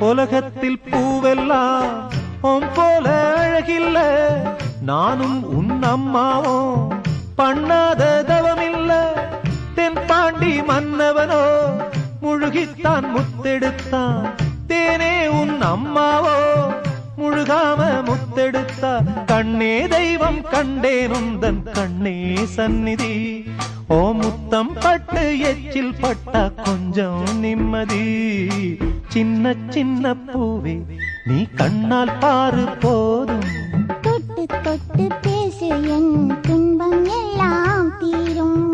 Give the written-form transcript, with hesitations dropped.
உலகத்தில் பூவெல்லாம் உன் போல அழகில்ல, நானும் உன் அம்மாவும் பண்ணாத தவமில்ல. தென்பாண்டி மன்னவனோ முழுகித்தான் முத்தெடுத்தான், தேனே உன் அம்மாவோ முழுகாம முத்தெடுத்தா. கண்ணே தெய்வம் கண்டேன் உந்தன் கண்ணே சந்நிதி, ஓ முத்தம் பட்டு எச்சில் பட்டா கொஞ்சம் நிம்மதி. சின்ன சின்ன பூவே நீ கண்ணால் பாரு போதும், தொட்டு தொட்டு பேசு என் துன்பம் எல்லாம் தீரும்.